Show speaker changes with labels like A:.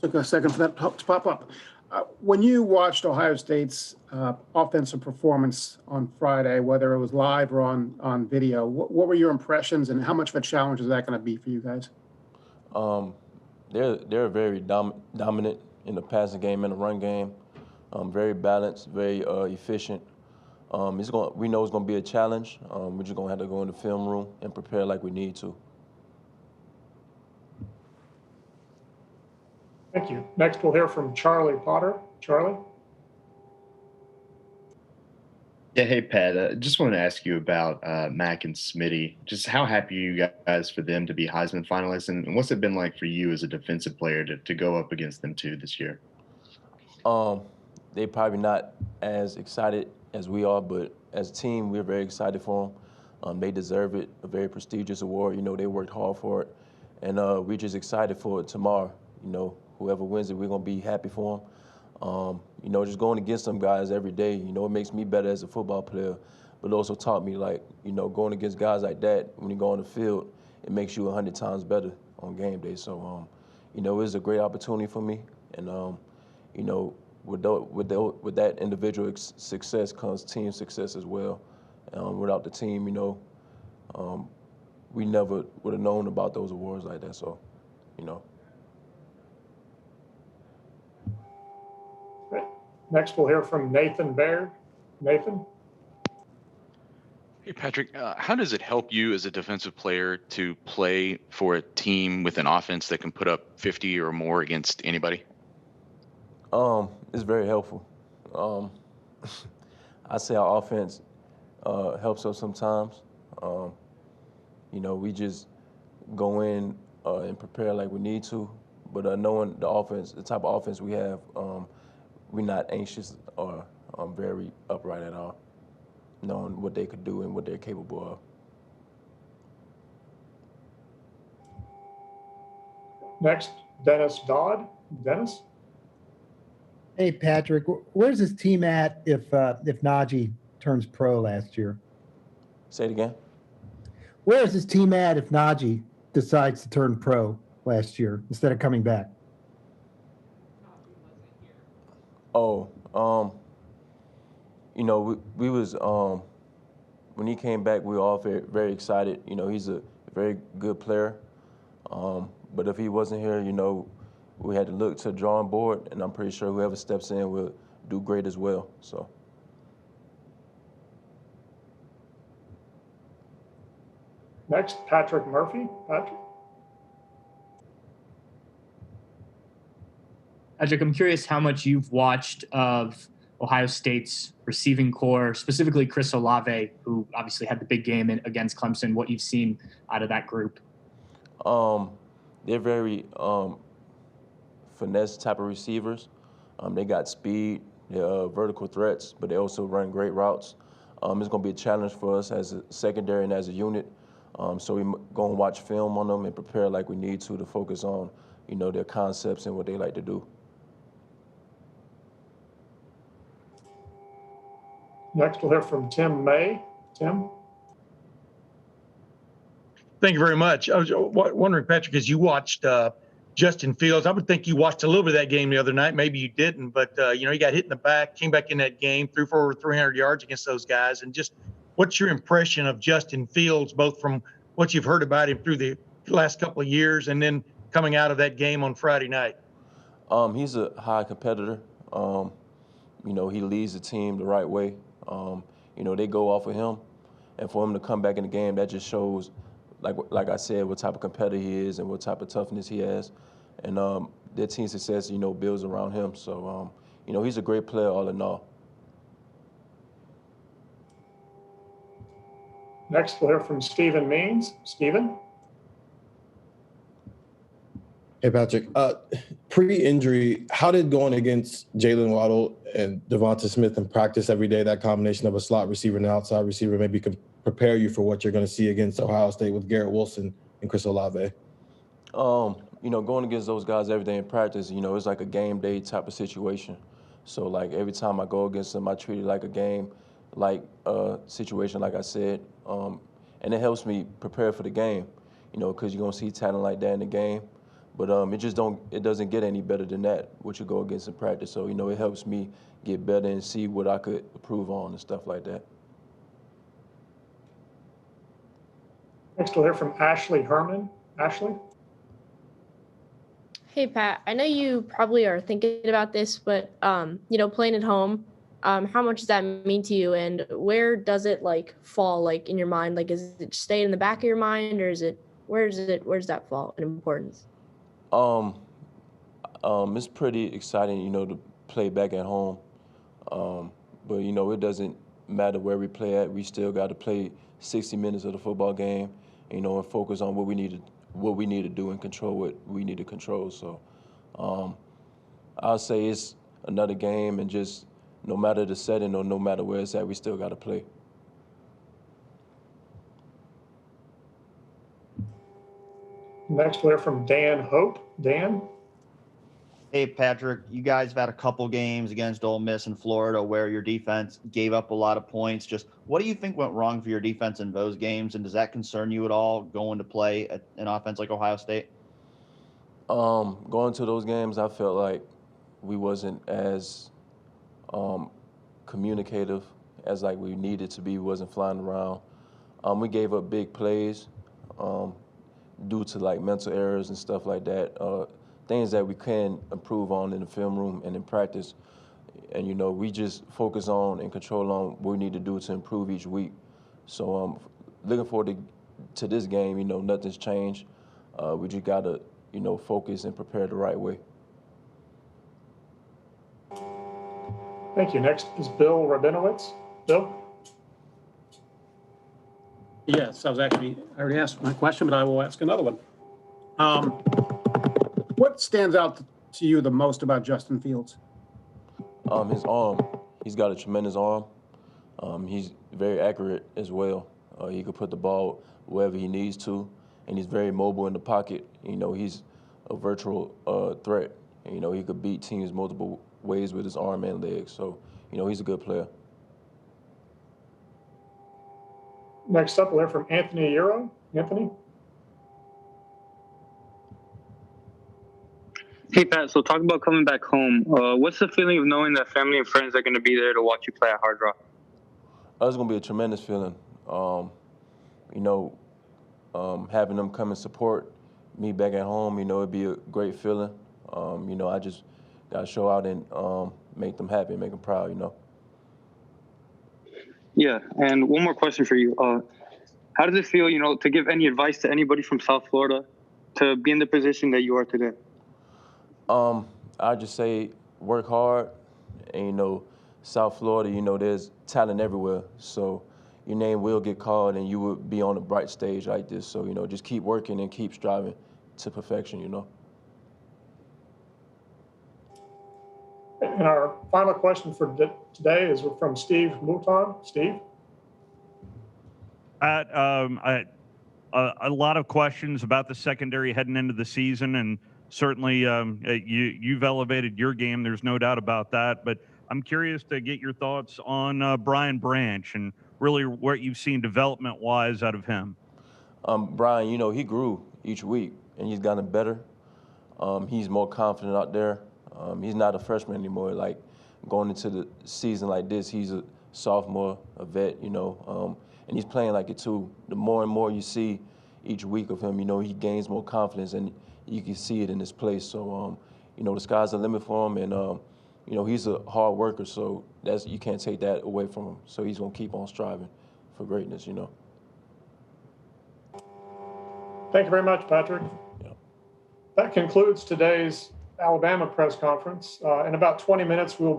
A: Took a second for that to pop up. When you watched Ohio State's offensive performance on Friday, whether it was live or on video, what were your impressions, and how much of a challenge is that going to be for you guys?
B: Um, they're very dominant in the passing game and the run game. Very balanced, very efficient. We know it's going to be a challenge. We're just going to have to go in the film room and prepare like we need to.
C: Thank you. Next, we'll hear from Charlie Potter. Charlie?
D: Yeah, hey Pat. Just wanted to ask you about Mac and Smitty. Just how happy are you guys for them to be Heisman finalists, and what's it been like for you as a defensive player to go up against them too this year?
B: They probably not as excited as we are, but as a team, we're very excited for them. They deserve it, a very prestigious award. You know, they worked hard for it, and we're just excited for it tomorrow. You know, whoever wins it, we're gonna be happy for them. You know, just going against them guys every day, you know, it makes me better as a football player, but it also taught me, like, you know, going against guys like that, when you go on the field, it makes you 100 times better on game day. So, you know, it was a great opportunity for me, and, you know, with that individual success comes team success as well. Without the team, you know, we never would have known about those awards like that. So, you know.
C: Great. Next, we'll hear from Nathan Baird. Nathan?
E: Hey, Patrick, how does it help you as a defensive player to play for a team with an offense that can put up 50 or more against anybody?
B: It's very helpful. I say our offense helps us sometimes. You know, we just go in and prepare like we need to, but knowing the offense, the type of offense we have, we're not anxious or very upright at all, knowing what they could do and what they're capable of.
C: Next, Dennis Dodd. Dennis?
F: Hey, Patrick, where's this team at if Najee turns pro last year?
B: Say it again.
F: Where is this team at if Najee decides to turn pro last year instead of coming back?
B: Oh, you know, we was when he came back, we were all very, very excited. You know, he's a very good player. But if he wasn't here, you know, we had to look to the drawing board, and I'm pretty sure whoever steps in will do great as well. So.
C: Next, Patrick Murphy. Patrick?
G: Patrick, I'm curious how much you've watched of Ohio State's receiving core, specifically Chris Olave, who obviously had the big game against Clemson, what you've seen out of that group.
B: They're very finesse type of receivers. They got speed, they're vertical threats, but they also run great routes. It's going to be a challenge for us as a secondary and as a unit. So we go and watch film on them and prepare like we need to focus on, you know, their concepts and what they like to do.
C: Next, we'll hear from Tim May. Tim?
H: Thank you very much. I was wondering, Patrick, as you watched Justin Fields, I would think you watched a little bit of that game the other night. Maybe you didn't, but, you know, he got hit in the back, came back in that game, threw for over 300 yards against those guys. And just what's your impression of Justin Fields, both from what you've heard about him through the last couple of years and then coming out of that game on Friday night?
B: He's a high competitor. You know, he leads the team the right way. You know, they go off of him. And for him to come back in the game, that just shows, like I said, what type of competitor he is and what type of toughness he has. And their team success, you know, builds around him. So, you know, he's a great player all in all.
C: Next, we'll hear from Stephen Means. Stephen?
I: Hey, Patrick. Pre-injury, how did going against Jalen Waddle and Devonta Smith in practice every day, that combination of a slot receiver and an outside receiver, maybe prepare you for what you're going to see against Ohio State with Garrett Wilson and Chris Olave?
B: You know, going against those guys every day in practice, you know, it's like a game day type of situation. So, like, every time I go against them, I treat it like a game, like situation, like I said. And it helps me prepare for the game, you know, because you're going to see talent like that in the game. But it doesn't get any better than that, what you go against in practice. So, it helps me get better and see what I could improve on and stuff like that.
C: Next, we'll hear from Ashley Herman. Ashley?
J: Hey, Pat, I know you probably are thinking about this, but, playing at home, how much does that mean to you? And where does it fall in your mind? Is it stay in the back of your mind, or where does that fall in importance?
B: It's pretty exciting, to play back at home. But, it doesn't matter where we play at. We still got to play 60 minutes of the football game, and focus on what we need to do and control what we need to control. So I'll say it's another game, and just no matter the setting or no matter where it's at, we still got to play.
C: Next, we'll hear from Dan Hope. Dan?
K: Hey, Patrick, you guys have had a couple games against Ole Miss and Florida where your defense gave up a lot of points. Just what do you think went wrong for your defense in those games, and does that concern you at all going to play an offense like Ohio State?
B: Going to those games, I felt like we wasn't as communicative as we needed to be. We wasn't flying around. We gave up big plays due to mental errors and stuff like that. Things that we can improve on in the film room and in practice. And, we just focus on and control on what we need to do to improve each week. So looking forward to this game, nothing's changed. We just got to, focus and prepare the right way.
C: Thank you. Next is Bill Rabinowitz. Bill?
A: Yes, I already asked my question, but I will ask another one. What stands out to you the most about Justin Fields?
B: His arm. He's got a tremendous arm. He's very accurate as well. He could put the ball wherever he needs to, and he's very mobile in the pocket. He's a virtual threat. And, he could beat teams multiple ways with his arm and legs. So, he's a good player.
C: Next up, we'll hear from Anthony Euro. Anthony?
L: Hey, Pat, so talk about coming back home. What's the feeling of knowing that family and friends are going to be there to watch you play at Hard Rock?
B: It's going to be a tremendous feeling. Having them come and support me back at home, it'd be a great feeling. I just got to show out and make them happy, make them proud,
L: Yeah, and one more question for you. How does it feel, to give any advice to anybody from South Florida to be in the position that you are today?
B: I just say work hard, and South Florida, there's talent everywhere. So your name will get called, and you will be on a bright stage like this. So just keep working and keep striving to perfection.
C: And our final question for today is from Steve Mouton. Steve?
M: A lot of questions about the secondary heading into the season, and certainly you've elevated your game. There's no doubt about that. But I'm curious to get your thoughts on Brian Branch and really what you've seen development-wise out of him.
B: Brian, he grew each week, and he's gotten better. He's more confident out there. He's not a freshman anymore. Going into the season like this, he's a sophomore, a vet, and he's playing like it too. The more and more you see each week of him, he gains more confidence, and you can see it in his play. So, the sky's the limit for him, and he's a hard worker, so you can't take that away from him. So he's gonna keep on striving for greatness.
C: Thank you very much, Patrick.
B: Yeah.
C: That concludes today's Alabama press conference. In about 20 minutes, we'll be